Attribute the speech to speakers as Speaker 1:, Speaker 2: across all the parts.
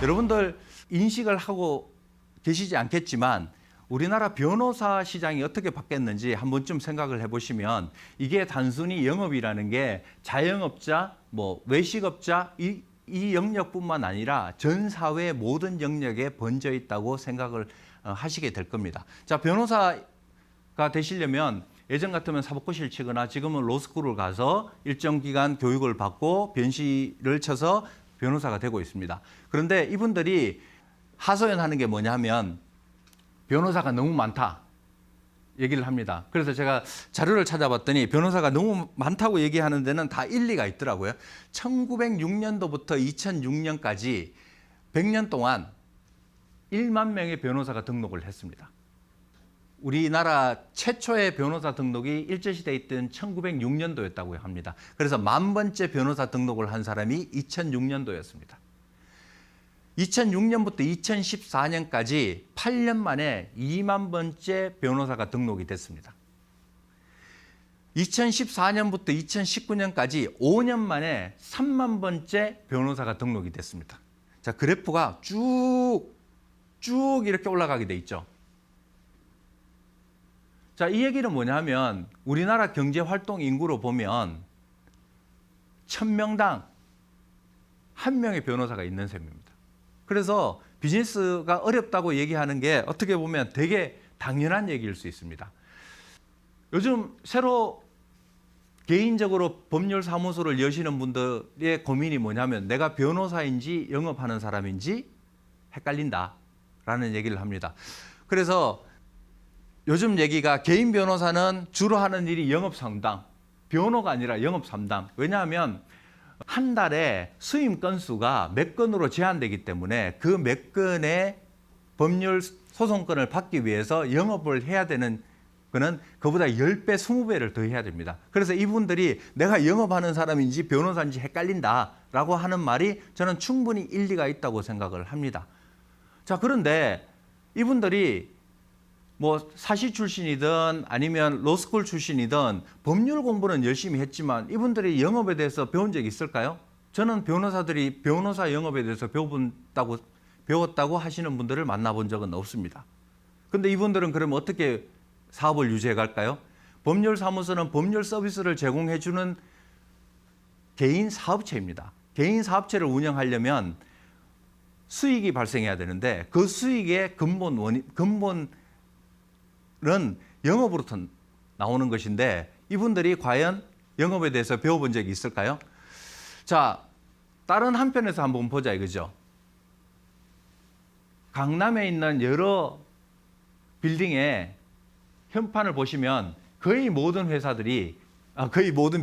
Speaker 1: 여러분들 인식을 하고 계시지 않겠지만 우리나라 변호사 시장이 어떻게 바뀌었는지 한 번쯤 생각을 해보시면 이게 단순히 영업이라는 게 자영업자, 외식업자 이 영역뿐만 아니라 전 사회 모든 영역에 번져 있다고 생각을 하시게 될 겁니다. 자, 변호사가 되시려면 예전 같으면 사법고시를 치거나 지금은 로스쿨을 가서 일정 기간 교육을 받고 변시를 쳐서 변호사가 되고 있습니다. 그런데 이분들이 하소연하는 게 뭐냐면 변호사가 너무 많다 얘기를 합니다. 그래서 제가 자료를 찾아봤더니 변호사가 너무 많다고 얘기하는 데는 다 일리가 있더라고요. 1906년도부터 2006년까지 100년 동안 1만 명의 변호사가 등록을 했습니다. 우리나라 최초의 변호사 등록이 일제시대에 있던 1906년도였다고 합니다. 그래서 10,000번째 변호사 등록을 한 사람이 2006년도였습니다. 2006년부터 2014년까지 8년 만에 2만 번째 변호사가 등록이 됐습니다. 2014년부터 2019년까지 5년 만에 3만 번째 변호사가 등록이 됐습니다. 자, 그래프가 쭉 이렇게 올라가게 돼 있죠. 자, 이 얘기는 뭐냐면 우리나라 경제활동 인구로 보면 1000명당 1명의 변호사가 있는 셈입니다. 그래서 비즈니스가 어렵다고 얘기하는 게 어떻게 보면 되게 당연한 얘기일 수 있습니다. 요즘 새로 개인적으로 법률사무소를 여시는 분들의 고민이 뭐냐면 내가 변호사인지 영업하는 사람인지 헷갈린다라는 얘기를 합니다. 그래서 요즘 얘기가 개인 변호사는 주로 하는 일이 영업 상담, 변호가 아니라 영업 상담. 왜냐하면 한 달에 수임 건수가 몇 건으로 제한되기 때문에 그 몇 건의 법률 소송권을 받기 위해서 영업을 해야 되는 거는 그보다 10배, 20배를 더 해야 됩니다. 그래서 이분들이 내가 영업하는 사람인지 변호사인지 헷갈린다라고 하는 말이 저는 충분히 일리가 있다고 생각을 합니다. 자, 그런데 이분들이 사시 출신이든 아니면 로스쿨 출신이든 법률 공부는 열심히 했지만 이분들이 영업에 대해서 배운 적이 있을까요? 저는 변호사들이 변호사 영업에 대해서 배웠다고 하시는 분들을 만나본 적은 없습니다. 근데 이분들은 그러면 어떻게 사업을 유지해 갈까요? 법률사무소는 법률 서비스를 제공해 주는 개인 사업체입니다. 개인 사업체를 운영하려면 수익이 발생해야 되는데 그 수익의 근본은 영업으로부터 나오는 것인데 이분들이 과연 영업에 대해서 배워본 적이 있을까요? 자, 다른 한편에서 한번 보자 이거죠. 강남에 있는 여러 빌딩의 현판을 보시면 거의 모든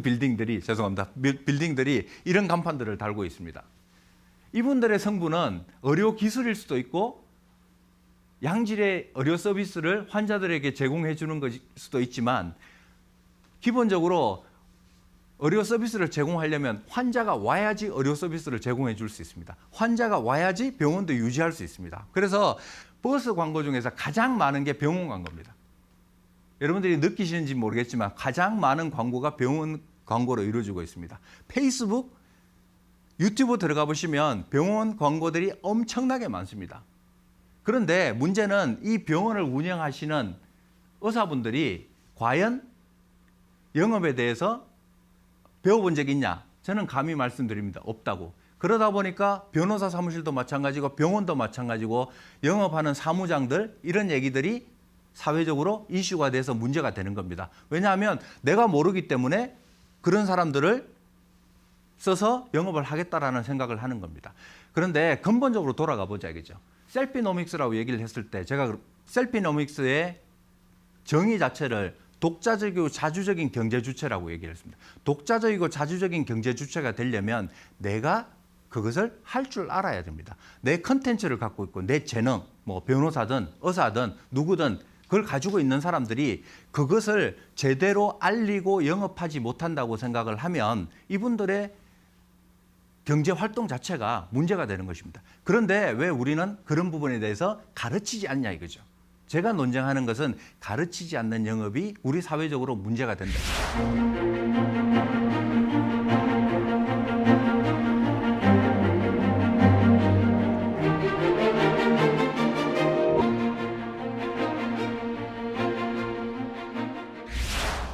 Speaker 1: 빌딩들이 이런 간판들을 달고 있습니다. 이분들의 성분은 의료 기술일 수도 있고 양질의 의료 서비스를 환자들에게 제공해 주는 것일 수도 있지만 기본적으로 의료 서비스를 제공하려면 환자가 와야지 의료 서비스를 제공해 줄 수 있습니다. 환자가 와야지 병원도 유지할 수 있습니다. 그래서 버스 광고 중에서 가장 많은 게 병원 광고입니다. 여러분들이 느끼시는지 모르겠지만 가장 많은 광고가 병원 광고로 이루어지고 있습니다. 페이스북, 유튜브 들어가 보시면 병원 광고들이 엄청나게 많습니다. 그런데 문제는 이 병원을 운영하시는 의사분들이 과연 영업에 대해서 배워본 적이 있냐? 저는 감히 말씀드립니다. 없다고. 그러다 보니까 변호사 사무실도 마찬가지고 병원도 마찬가지고 영업하는 사무장들 이런 얘기들이 사회적으로 이슈가 돼서 문제가 되는 겁니다. 왜냐하면 내가 모르기 때문에 그런 사람들을 써서 영업을 하겠다라는 생각을 하는 겁니다. 그런데 근본적으로 돌아가 보자 이거죠. 셀피노믹스라고 얘기를 했을 때 제가 셀피노믹스의 정의 자체를 독자적이고 자주적인 경제 주체라고 얘기를 했습니다. 독자적이고 자주적인 경제 주체가 되려면 내가 그것을 할 줄 알아야 됩니다. 내 컨텐츠를 갖고 있고 내 재능, 변호사든 의사든 누구든 그걸 가지고 있는 사람들이 그것을 제대로 알리고 영업하지 못한다고 생각을 하면 이분들의 경제 활동 자체가 문제가 되는 것입니다. 그런데 왜 우리는 그런 부분에 대해서 가르치지 않냐 이거죠. 제가 논쟁하는 것은 가르치지 않는 영업이 우리 사회적으로 문제가 된다.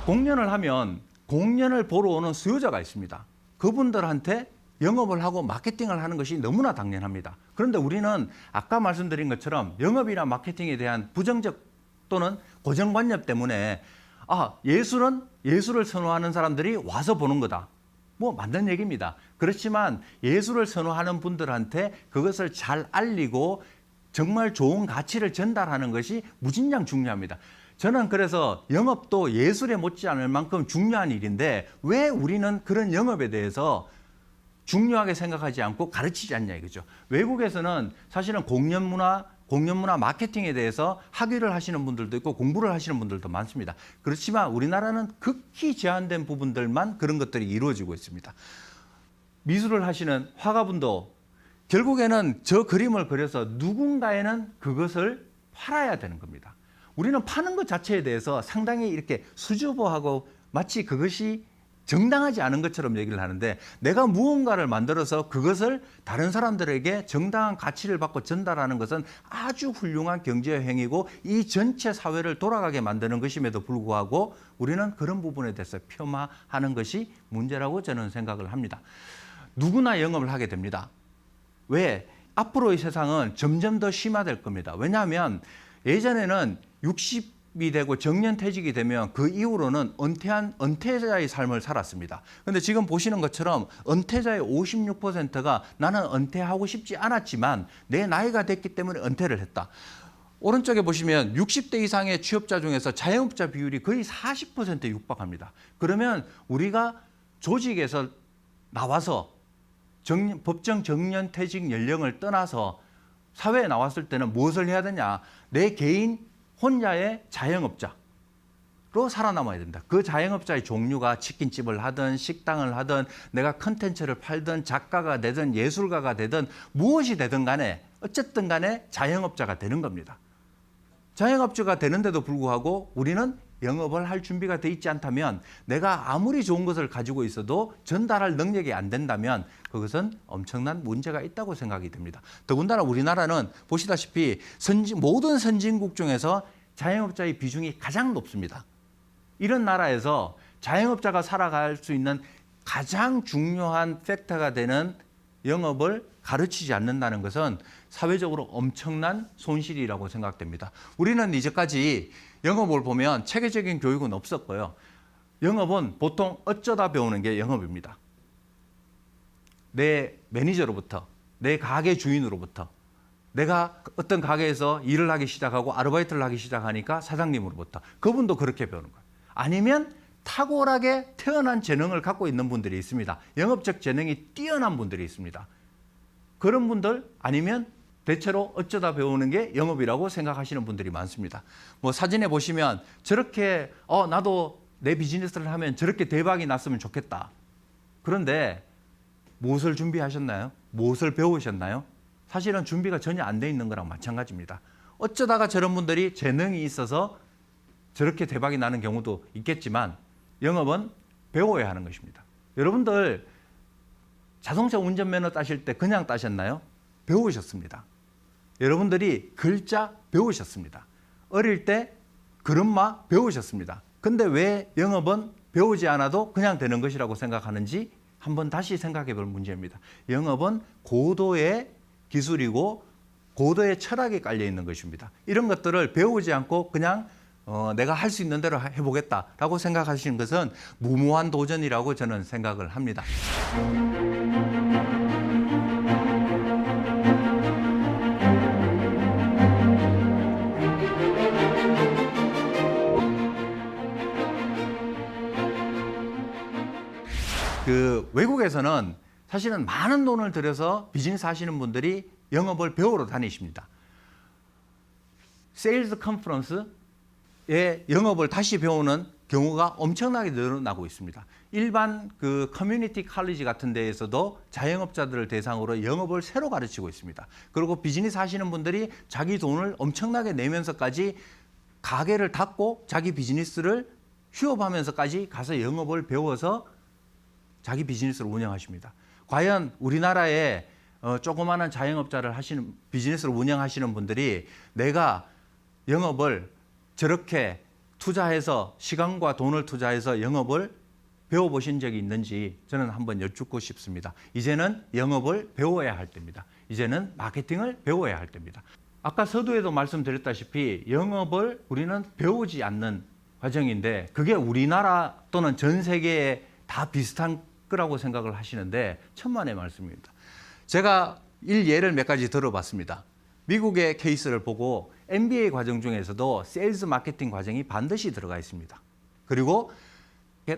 Speaker 1: 공연을 하면 공연을 보러 오는 수요자가 있습니다. 그분들한테 영업을 하고 마케팅을 하는 것이 너무나 당연합니다. 그런데 우리는 아까 말씀드린 것처럼 영업이나 마케팅에 대한 부정적 또는 고정관념 때문에 예술은 예술을 선호하는 사람들이 와서 보는 거다. 뭐 맞는 얘기입니다. 그렇지만 예술을 선호하는 분들한테 그것을 잘 알리고 정말 좋은 가치를 전달하는 것이 무진장 중요합니다. 저는 그래서 영업도 예술에 못지않을 만큼 중요한 일인데 왜 우리는 그런 영업에 대해서 중요하게 생각하지 않고 가르치지 않냐 이거죠. 외국에서는 사실은 공연문화 마케팅에 대해서 학위를 하시는 분들도 있고 공부를 하시는 분들도 많습니다. 그렇지만 우리나라는 극히 제한된 부분들만 그런 것들이 이루어지고 있습니다. 미술을 하시는 화가분도 결국에는 저 그림을 그려서 누군가에는 그것을 팔아야 되는 겁니다. 우리는 파는 것 자체에 대해서 상당히 이렇게 수줍어하고 마치 그것이 정당하지 않은 것처럼 얘기를 하는데 내가 무언가를 만들어서 그것을 다른 사람들에게 정당한 가치를 받고 전달하는 것은 아주 훌륭한 경제 행위고 이 전체 사회를 돌아가게 만드는 것임에도 불구하고 우리는 그런 부분에 대해서 폄하하는 것이 문제라고 저는 생각을 합니다. 누구나 영업을 하게 됩니다. 왜? 앞으로의 세상은 점점 더 심화될 겁니다. 왜냐하면 예전에는 60이 되고 정년퇴직이 되면 그 이후로는 은퇴자의 삶을 살았습니다. 그런데 지금 보시는 것처럼 은퇴자의 56%가 나는 은퇴하고 싶지 않았지만 내 나이가 됐기 때문에 은퇴를 했다. 오른쪽에 보시면 60대 이상의 취업자 중에서 자영업자 비율이 거의 40%에 육박합니다. 그러면 우리가 조직에서 나와서 법정 정년퇴직 연령을 떠나서 사회에 나왔을 때는 무엇을 해야 되냐? 내 개인 혼자의 자영업자로 살아남아야 된다. 그 자영업자의 종류가 치킨집을 하든 식당을 하든 내가 컨텐츠를 팔든 작가가 되든 예술가가 되든 무엇이 되든 간에 어쨌든 간에 자영업자가 되는 겁니다. 자영업자가 되는데도 불구하고 우리는 영업을 할 준비가 돼 있지 않다면 내가 아무리 좋은 것을 가지고 있어도 전달할 능력이 안 된다면 그것은 엄청난 문제가 있다고 생각이 듭니다. 더군다나 우리나라는 보시다시피 모든 선진국 중에서 자영업자의 비중이 가장 높습니다. 이런 나라에서 자영업자가 살아갈 수 있는 가장 중요한 팩터가 되는 영업을 가르치지 않는다는 것은 사회적으로 엄청난 손실이라고 생각됩니다. 우리는 이제까지 영업을 보면 체계적인 교육은 없었고요. 영업은 보통 어쩌다 배우는 게 영업입니다. 내 매니저로부터, 내 가게 주인으로부터, 내가 어떤 가게에서 일을 하기 시작하고 아르바이트를 하기 시작하니까 사장님으로부터 그분도 그렇게 배우는 거예요. 아니면 탁월하게 태어난 재능을 갖고 있는 분들이 있습니다. 영업적 재능이 뛰어난 분들이 있습니다. 그런 분들 아니면 대체로 어쩌다 배우는 게 영업이라고 생각하시는 분들이 많습니다. 뭐 사진에 보시면 저렇게 나도 내 비즈니스를 하면 저렇게 대박이 났으면 좋겠다. 그런데 무엇을 준비하셨나요? 무엇을 배우셨나요? 사실은 준비가 전혀 안 돼 있는 거랑 마찬가지입니다. 어쩌다가 저런 분들이 재능이 있어서 저렇게 대박이 나는 경우도 있겠지만 영업은 배워야 하는 것입니다. 여러분들 자동차 운전면허 따실 때 그냥 따셨나요? 배우셨습니다. 여러분들이 글자 배우셨습니다. 어릴 때 그릇마 배우셨습니다. 근데 왜 영업은 배우지 않아도 그냥 되는 것이라고 생각하는지 한번 다시 생각해 볼 문제입니다. 영업은 고도의 기술이고 고도의 철학이 깔려 있는 것입니다. 이런 것들을 배우지 않고 그냥 내가 할 수 있는 대로 해보겠다라고 생각하시는 것은 무모한 도전이라고 저는 생각을 합니다. 외국에서는 사실은 많은 돈을 들여서 비즈니스 하시는 분들이 영업을 배우러 다니십니다. 세일즈 컨퍼런스에 영업을 다시 배우는 경우가 엄청나게 늘어나고 있습니다. 일반 커뮤니티 칼리지 같은 데에서도 자영업자들을 대상으로 영업을 새로 가르치고 있습니다. 그리고 비즈니스 하시는 분들이 자기 돈을 엄청나게 내면서까지 가게를 닫고 자기 비즈니스를 휴업하면서까지 가서 영업을 배워서 자기 비즈니스를 운영하십니다. 과연 우리나라에 조그마한 자영업자를 하시는 비즈니스를 운영하시는 분들이 내가 영업을 저렇게 투자해서 시간과 돈을 투자해서 영업을 배워보신 적이 있는지 저는 한번 여쭙고 싶습니다. 이제는 영업을 배워야 할 때입니다. 이제는 마케팅을 배워야 할 때입니다. 아까 서두에도 말씀드렸다시피 영업을 우리는 배우지 않는 과정인데 그게 우리나라 또는 전 세계에 다 비슷한 거라고 생각을 하시는데 천만의 말씀입니다. 제가 예를 몇 가지 들어봤습니다. 미국의 케이스를 보고 MBA 과정 중에서도 세일즈 마케팅 과정이 반드시 들어가 있습니다. 그리고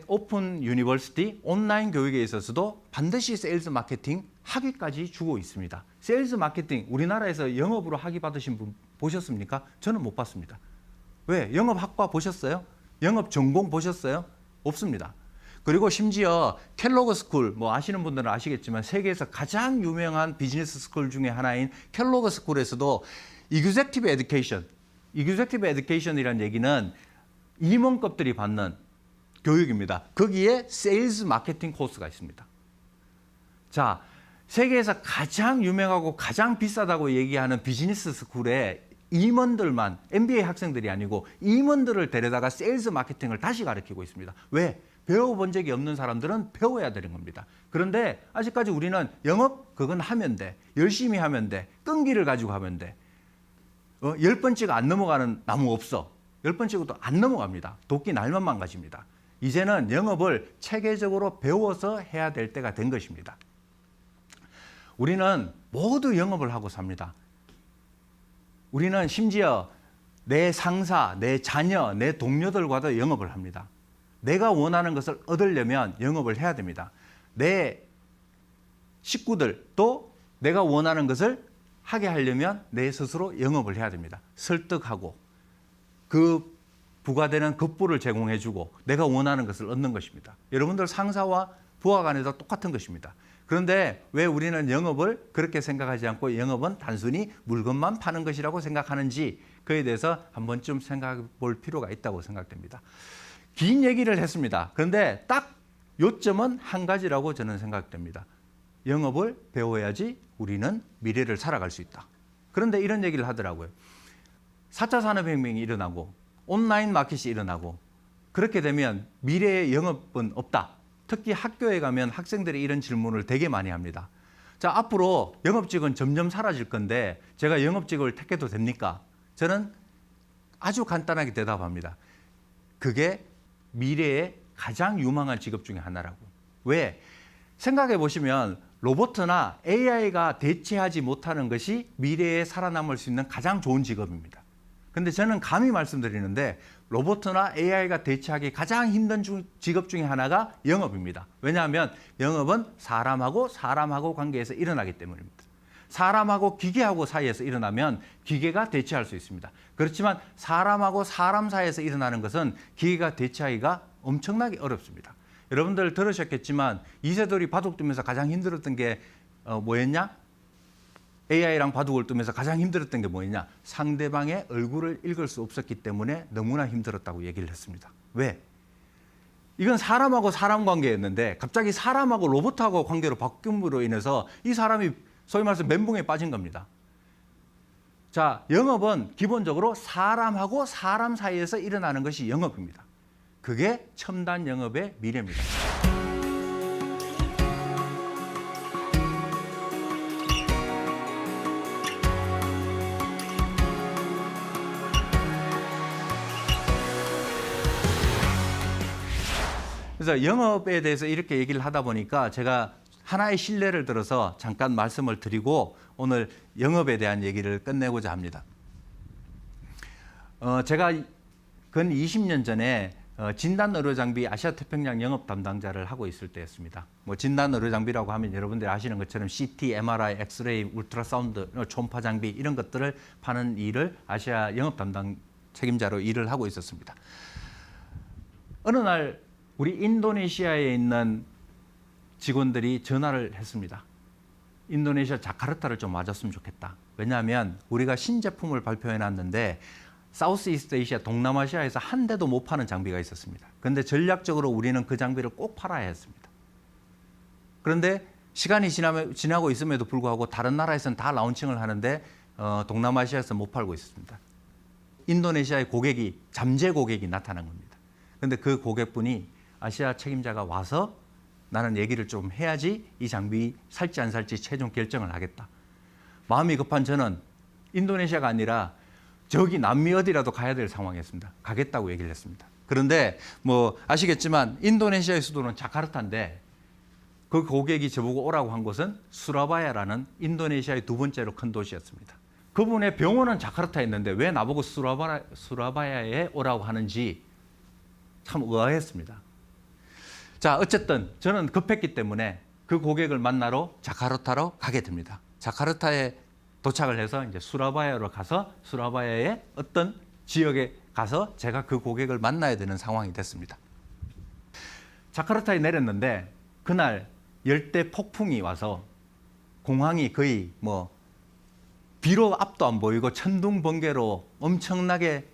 Speaker 1: 오픈 유니버시티 온라인 교육에 있어서도 반드시 세일즈 마케팅 학위까지 주고 있습니다. 세일즈 마케팅 우리나라에서 영업으로 학위 받으신 분 보셨습니까? 저는 못 봤습니다. 왜? 영업학과 보셨어요? 영업 전공 보셨어요? 없습니다. 그리고 심지어 켈로그 스쿨, 뭐 아시는 분들은 아시겠지만 세계에서 가장 유명한 비즈니스 스쿨 중에 하나인 켈로그 스쿨에서도 Executive Education, Executive Education이라는 얘기는 임원급들이 받는 교육입니다. 거기에 세일즈 마케팅 코스가 있습니다. 자, 세계에서 가장 유명하고 가장 비싸다고 얘기하는 비즈니스 스쿨에 임원들만, MBA 학생들이 아니고 임원들을 데려다가 세일즈 마케팅을 다시 가르치고 있습니다. 왜? 배워본 적이 없는 사람들은 배워야 되는 겁니다. 그런데 아직까지 우리는 영업 그건 하면 돼. 열심히 하면 돼. 끈기를 가지고 하면 돼. 10번 찍어 안 넘어가는 나무 없어. 10번 찍어도 안 넘어갑니다. 도끼 날만 망가집니다. 이제는 영업을 체계적으로 배워서 해야 될 때가 된 것입니다. 우리는 모두 영업을 하고 삽니다. 우리는 심지어 내 상사, 내 자녀, 내 동료들과도 영업을 합니다. 내가 원하는 것을 얻으려면 영업을 해야 됩니다. 내 식구들도 내가 원하는 것을 하게 하려면 내 스스로 영업을 해야 됩니다. 설득하고 그 부과되는 급부를 제공해주고 내가 원하는 것을 얻는 것입니다. 여러분들 상사와 부하 간에도 똑같은 것입니다. 그런데 왜 우리는 영업을 그렇게 생각하지 않고 영업은 단순히 물건만 파는 것이라고 생각하는지 그에 대해서 한 번쯤 생각해 볼 필요가 있다고 생각됩니다. 긴 얘기를 했습니다. 그런데 딱 요점은 한 가지라고 저는 생각됩니다. 영업을 배워야지 우리는 미래를 살아갈 수 있다. 그런데 이런 얘기를 하더라고요. 4차 산업혁명이 일어나고 온라인 마켓이 일어나고 그렇게 되면 미래의 영업은 없다. 특히 학교에 가면 학생들이 이런 질문을 되게 많이 합니다. 자, 앞으로 영업직은 점점 사라질 건데 제가 영업직을 택해도 됩니까? 저는 아주 간단하게 대답합니다. 그게 미래의 가장 유망한 직업 중에 하나라고. 왜? 생각해 보시면 로봇이나 AI가 대체하지 못하는 것이 미래에 살아남을 수 있는 가장 좋은 직업입니다. 근데 저는 감히 말씀드리는데 로봇이나 AI가 대체하기 가장 힘든 직업 중에 하나가 영업입니다. 왜냐하면 영업은 사람하고 관계에서 일어나기 때문입니다. 사람하고 기계하고 사이에서 일어나면 기계가 대체할 수 있습니다. 그렇지만 사람하고 사람 사이에서 일어나는 것은 기계가 대체하기가 엄청나게 어렵습니다. 여러분들 들으셨겠지만 이세돌이 바둑 두면서 가장 힘들었던 게 뭐였냐? AI랑 바둑을 두면서 가장 힘들었던 게 뭐였냐? 상대방의 얼굴을 읽을 수 없었기 때문에 너무나 힘들었다고 얘기를 했습니다. 왜? 이건 사람하고 사람 관계였는데 갑자기 사람하고 로봇하고 관계로 바꿈으로 인해서 이 사람이 소위 말해서 멘붕에 빠진 겁니다. 자, 영업은 기본적으로 사람하고 사람 사이에서 일어나는 것이 영업입니다. 그게 첨단 영업의 미래입니다. 그래서 영업에 대해서 이렇게 얘기를 하다 보니까 제가 하나의 신뢰를 들어서 잠깐 말씀을 드리고 오늘 영업에 대한 얘기를 끝내고자 합니다. 제가 근 20년 전에 진단의료장비 아시아태평양 영업 담당자를 하고 있을 때였습니다. 뭐 진단의료장비라고 하면 여러분들이 아시는 것처럼 CT, MRI, 엑스레이, 울트라사운드, 초음파 장비 이런 것들을 파는 일을 아시아 영업 담당 책임자로 일을 하고 있었습니다. 어느 날 우리 인도네시아에 있는 직원들이 전화를 했습니다. 인도네시아 자카르타를 좀 와줬으면 좋겠다. 왜냐하면 우리가 신제품을 발표해놨는데 사우스 이스트 아시아, 동남아시아에서 한 대도 못 파는 장비가 있었습니다. 그런데 전략적으로 우리는 그 장비를 꼭 팔아야 했습니다. 그런데 시간이 지나고 있음에도 불구하고 다른 나라에서는 다 라운칭을 하는데 동남아시아에서 못 팔고 있었습니다. 인도네시아의 고객이 잠재 고객이 나타난 겁니다. 그런데 그 고객분이 아시아 책임자가 와서 나는 얘기를 좀 해야지 이 장비 살지 안 살지 최종 결정을 하겠다. 마음이 급한 저는 인도네시아가 아니라 저기 남미 어디라도 가야 될 상황이었습니다. 가겠다고 얘기를 했습니다. 그런데 뭐 아시겠지만 인도네시아의 수도는 자카르타인데 그 고객이 저보고 오라고 한 곳은 수라바야라는 인도네시아의 두 번째로 큰 도시였습니다. 그분의 병원은 자카르타에 있는데 왜 나보고 수라바야에 오라고 하는지 참 의아했습니다. 자, 어쨌든 저는 급했기 때문에 그 고객을 만나러 자카르타로 가게 됩니다. 자카르타에 도착을 해서 이제 수라바야로 가서 수라바야의 어떤 지역에 가서 제가 그 고객을 만나야 되는 상황이 됐습니다. 자카르타에 내렸는데 그날 열대 폭풍이 와서 공항이 거의 뭐 비로 앞도 안 보이고 천둥 번개로 엄청나게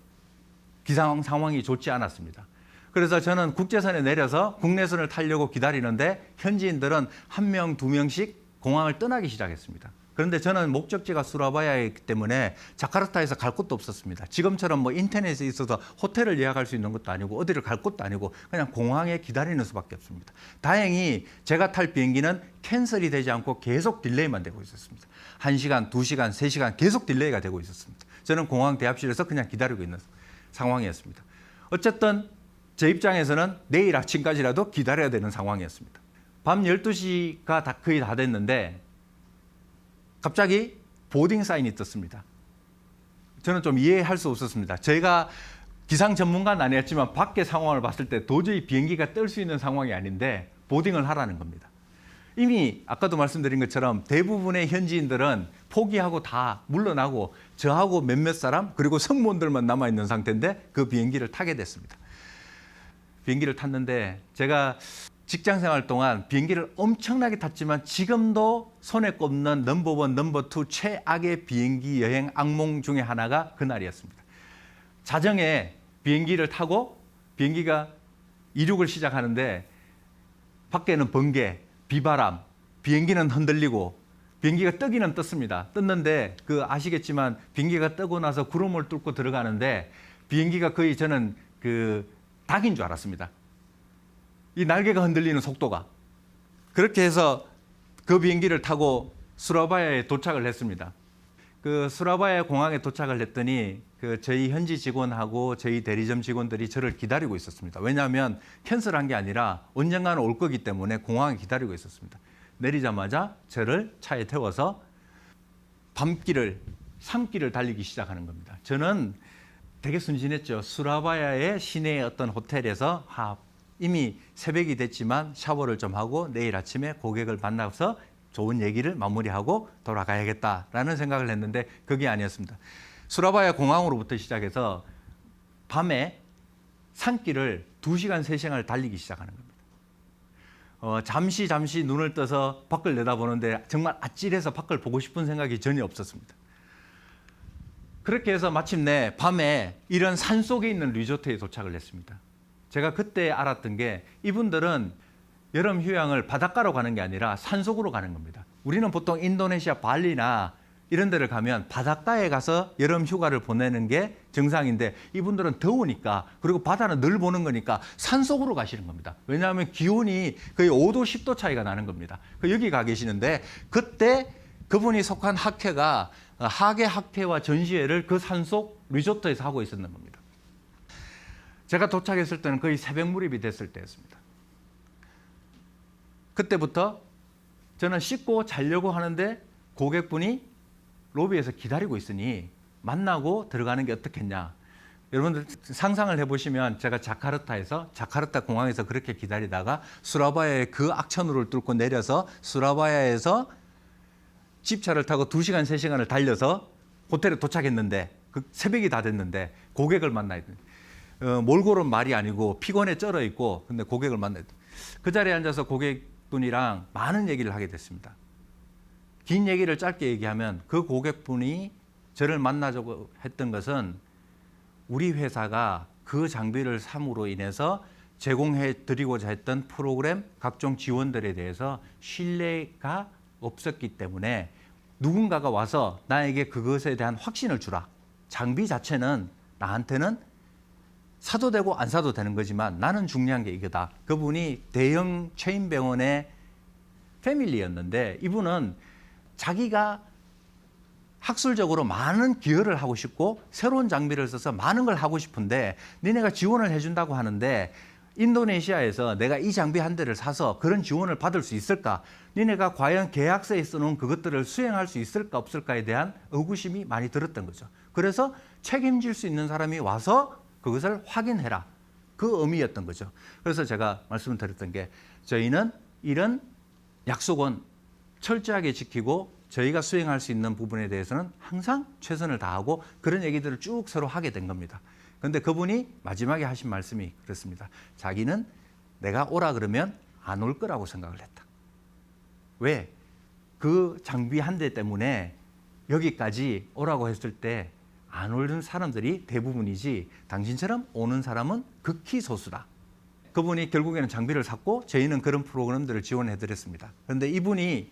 Speaker 1: 기상 상황이 좋지 않았습니다. 그래서 저는 국제선에 내려서 국내선을 타려고 기다리는데 현지인들은 한 명, 두 명씩 공항을 떠나기 시작했습니다. 그런데 저는 목적지가 수라바야이기 때문에 자카르타에서 갈 곳도 없었습니다. 지금처럼 뭐 인터넷에 있어서 호텔을 예약할 수 있는 것도 아니고 어디를 갈 곳도 아니고 그냥 공항에 기다리는 수밖에 없습니다. 다행히 제가 탈 비행기는 캔슬이 되지 않고 계속 딜레이만 되고 있었습니다. 1시간, 2시간, 3시간 계속 딜레이가 되고 있었습니다. 저는 공항 대합실에서 그냥 기다리고 있는 상황이었습니다. 어쨌든 제 입장에서는 내일 아침까지라도 기다려야 되는 상황이었습니다. 밤 12시가 거의 다 됐는데 갑자기 보딩 사인이 떴습니다. 저는 좀 이해할 수 없었습니다. 제가 기상 전문가는 아니었지만 밖에 상황을 봤을 때 도저히 비행기가 뜰 수 있는 상황이 아닌데 보딩을 하라는 겁니다. 이미 아까도 말씀드린 것처럼 대부분의 현지인들은 포기하고 다 물러나고 저하고 몇몇 사람 그리고 승무원들만 남아있는 상태인데 그 비행기를 타게 됐습니다. 비행기를 탔는데 제가 직장 생활 동안 비행기를 엄청나게 탔지만 지금도 손에 꼽는 넘버원, 넘버2 최악의 비행기 여행 악몽 중에 하나가 그날이었습니다. 자정에 비행기를 타고 비행기가 이륙을 시작하는데 밖에는 번개, 비바람, 비행기는 흔들리고 비행기가 뜨기는 떴습니다. 떴는데 그 아시겠지만 비행기가 뜨고 나서 구름을 뚫고 들어가는데 비행기가 거의 저는 그 닭인 줄 알았습니다. 이 날개가 흔들리는 속도가. 그렇게 해서 그 비행기를 타고 수라바야에 도착을 했습니다. 그 수라바야 공항에 도착을 했더니 그 저희 현지 직원하고 저희 대리점 직원들이 저를 기다리고 있었습니다. 왜냐하면 캔슬한 게 아니라 언젠가는 올 거기 때문에 공항에 기다리고 있었습니다. 내리자마자 저를 차에 태워서 산길을 달리기 시작하는 겁니다. 저는 되게 순진했죠. 수라바야의 시내의 어떤 호텔에서 이미 새벽이 됐지만 샤워를 좀 하고 내일 아침에 고객을 만나서 좋은 얘기를 마무리하고 돌아가야겠다라는 생각을 했는데 그게 아니었습니다. 수라바야 공항으로부터 시작해서 밤에 산길을 2시간, 3시간을 달리기 시작하는 겁니다. 잠시 눈을 떠서 밖을 내다보는데 정말 아찔해서 밖을 보고 싶은 생각이 전혀 없었습니다. 그렇게 해서 마침내 밤에 이런 산속에 있는 리조트에 도착을 했습니다. 제가 그때 알았던 게 이분들은 여름 휴양을 바닷가로 가는 게 아니라 산속으로 가는 겁니다. 우리는 보통 인도네시아 발리나 이런 데를 가면 바닷가에 가서 여름 휴가를 보내는 게 정상인데 이분들은 더우니까 그리고 바다는 늘 보는 거니까 산속으로 가시는 겁니다. 왜냐하면 기온이 거의 5도, 10도 차이가 나는 겁니다. 여기 가 계시는데 그때 그분이 속한 학회가 하계 학회와 전시회를 그 산속 리조트에서 하고 있었는 겁니다. 제가 도착했을 때는 거의 새벽 무렵이 됐을 때였습니다. 그때부터 저는 씻고 자려고 하는데 고객분이 로비에서 기다리고 있으니 만나고 들어가는 게 어떻겠냐. 여러분들 상상을 해보시면 제가 자카르타 공항에서 그렇게 기다리다가 수라바야의 그 악천후를 뚫고 내려서 수라바야에서 집차를 타고 2시간, 3시간을 달려서 호텔에 도착했는데 새벽이 다 됐는데 고객을 만나야 돼. 몰골은 말이 아니고 피곤에 쩔어 있고 근데 고객을 만나야 돼. 그 자리에 앉아서 고객분이랑 많은 얘기를 하게 됐습니다. 긴 얘기를 짧게 얘기하면 그 고객분이 저를 만나자고 했던 것은 우리 회사가 그 장비를 삼으로 인해서 제공해 드리고자 했던 프로그램 각종 지원들에 대해서 신뢰가 없었기 때문에 누군가가 와서 나에게 그것에 대한 확신을 주라. 장비 자체는 나한테는 사도 되고 안 사도 되는 거지만 나는 중요한 게 이거다. 그분이 대형 체인 병원의 패밀리였는데 이분은 자기가 학술적으로 많은 기여를 하고 싶고 새로운 장비를 써서 많은 걸 하고 싶은데 니네가 지원을 해준다고 하는데 인도네시아에서 내가 이 장비 한 대를 사서 그런 지원을 받을 수 있을까? 니네가 과연 계약서에 써놓은 그것들을 수행할 수 있을까 없을까에 대한 의구심이 많이 들었던 거죠. 그래서 책임질 수 있는 사람이 와서 그것을 확인해라. 그 의미였던 거죠. 그래서 제가 말씀을 드렸던 게 저희는 이런 약속은 철저하게 지키고 저희가 수행할 수 있는 부분에 대해서는 항상 최선을 다하고 그런 얘기들을 쭉 서로 하게 된 겁니다. 그런데 그분이 마지막에 하신 말씀이 그렇습니다. 자기는 내가 오라 그러면 안 올 거라고 생각을 했다. 왜? 그 장비 한 대 때문에 여기까지 오라고 했을 때 안 오는 사람들이 대부분이지 당신처럼 오는 사람은 극히 소수다. 그분이 결국에는 장비를 샀고 저희는 그런 프로그램들을 지원해 드렸습니다. 그런데 이분이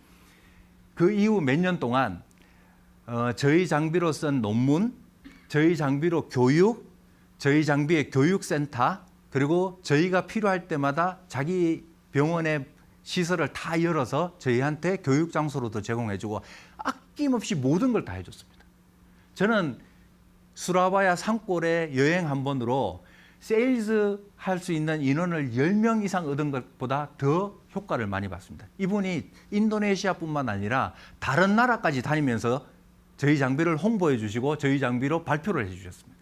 Speaker 1: 그 이후 몇 년 동안 저희 장비로 쓴 논문, 저희 장비로 교육, 저희 장비의 교육센터, 그리고 저희가 필요할 때마다 자기 병원의 시설을 다 열어서 저희한테 교육 장소로도 제공해주고 아낌없이 모든 걸 다 해줬습니다. 저는 수라바야 산골에 여행 한 번으로 세일즈 할 수 있는 인원을 10명 이상 얻은 것보다 더 효과를 많이 봤습니다. 이분이 인도네시아뿐만 아니라 다른 나라까지 다니면서 저희 장비를 홍보해 주시고 저희 장비로 발표를 해 주셨습니다.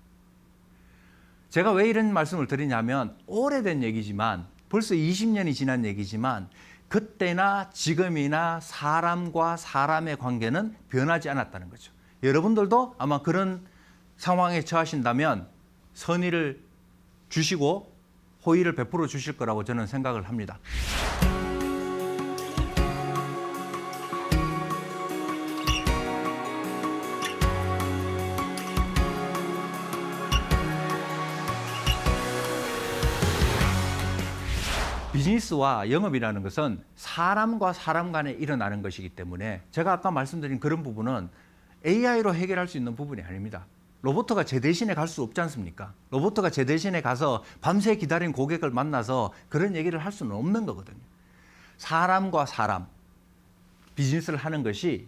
Speaker 1: 제가 왜 이런 말씀을 드리냐면 오래된 얘기지만 벌써 20년이 지난 얘기지만 그때나 지금이나 사람과 사람의 관계는 변하지 않았다는 거죠. 여러분들도 아마 그런 상황에 처하신다면 선의를 주시고 호의를 베풀어 주실 거라고 저는 생각을 합니다. 비즈니스와 영업이라는 것은 사람과 사람 간에 일어나는 것이기 때문에 제가 아까 말씀드린 그런 부분은 AI로 해결할 수 있는 부분이 아닙니다. 로봇가 제 대신에 갈 수 없지 않습니까? 로봇가 제 대신에 가서 밤새 기다린 고객을 만나서 그런 얘기를 할 수는 없는 거거든요. 사람과 사람, 비즈니스를 하는 것이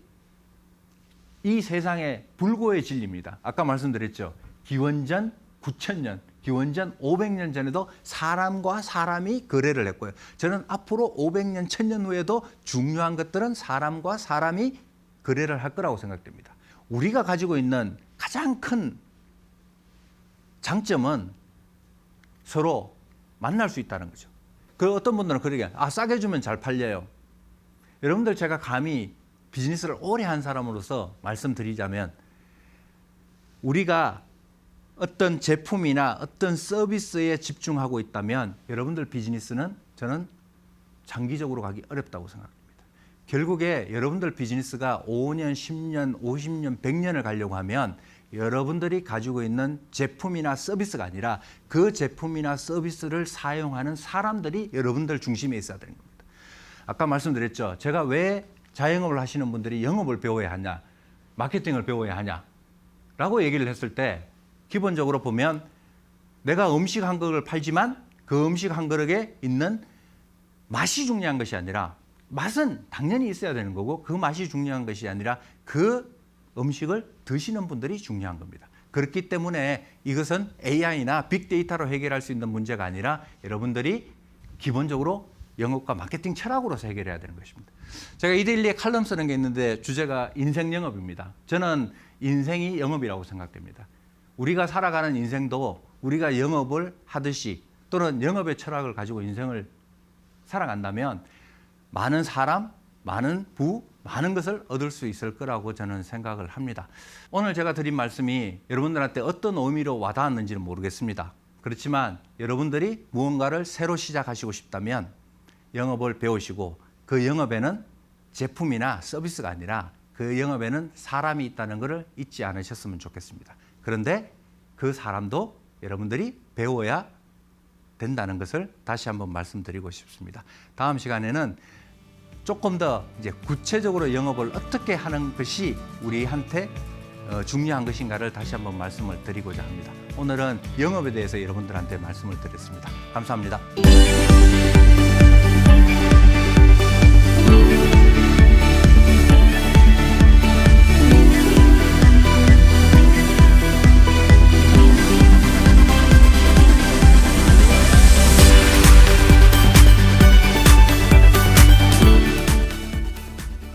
Speaker 1: 이 세상의 불고의 진리입니다. 아까 말씀드렸죠. 기원전 9,000년, 기원전 500년 전에도 사람과 사람이 거래를 했고요. 저는 앞으로 500년, 1000년 후에도 중요한 것들은 사람과 사람이 거래를 할 거라고 생각됩니다. 우리가 가지고 있는 가장 큰 장점은 서로 만날 수 있다는 거죠. 그 어떤 분들은 그러게 싸게 주면 잘 팔려요. 여러분들 제가 감히 비즈니스를 오래 한 사람으로서 말씀드리자면 우리가 어떤 제품이나 어떤 서비스에 집중하고 있다면 여러분들 비즈니스는 저는 장기적으로 가기 어렵다고 생각합니다. 결국에 여러분들 비즈니스가 5년, 10년, 50년, 100년을 가려고 하면 여러분들이 가지고 있는 제품이나 서비스가 아니라 그 제품이나 서비스를 사용하는 사람들이 여러분들 중심에 있어야 되는 겁니다. 아까 말씀드렸죠. 제가 왜 자영업을 하시는 분들이 영업을 배워야 하냐, 마케팅을 배워야 하냐 라고 얘기를 했을 때 기본적으로 보면 내가 음식 한 그릇을 팔지만 그 음식 한 그릇에 있는 맛이 중요한 것이 아니라 맛은 당연히 있어야 되는 거고 그 맛이 중요한 것이 아니라 그 음식을 드시는 분들이 중요한 겁니다. 그렇기 때문에 이것은 AI나 빅데이터로 해결할 수 있는 문제가 아니라 여러분들이 기본적으로 영업과 마케팅 철학으로서 해결해야 되는 것입니다. 제가 이데일리에 칼럼 쓰는 게 있는데 주제가 인생 영업입니다. 저는 인생이 영업이라고 생각됩니다. 우리가 살아가는 인생도 우리가 영업을 하듯이 또는 영업의 철학을 가지고 인생을 살아간다면 많은 사람, 많은 부, 많은 것을 얻을 수 있을 거라고 저는 생각을 합니다. 오늘 제가 드린 말씀이 여러분들한테 어떤 의미로 와닿았는지는 모르겠습니다. 그렇지만 여러분들이 무언가를 새로 시작하시고 싶다면 영업을 배우시고 그 영업에는 제품이나 서비스가 아니라 그 영업에는 사람이 있다는 것을 잊지 않으셨으면 좋겠습니다. 그런데 그 사람도 여러분들이 배워야 된다는 것을 다시 한번 말씀드리고 싶습니다. 다음 시간에는 조금 더 이제 구체적으로 영업을 어떻게 하는 것이 우리한테 중요한 것인가를 다시 한번 말씀을 드리고자 합니다. 오늘은 영업에 대해서 여러분들한테 말씀을 드렸습니다. 감사합니다.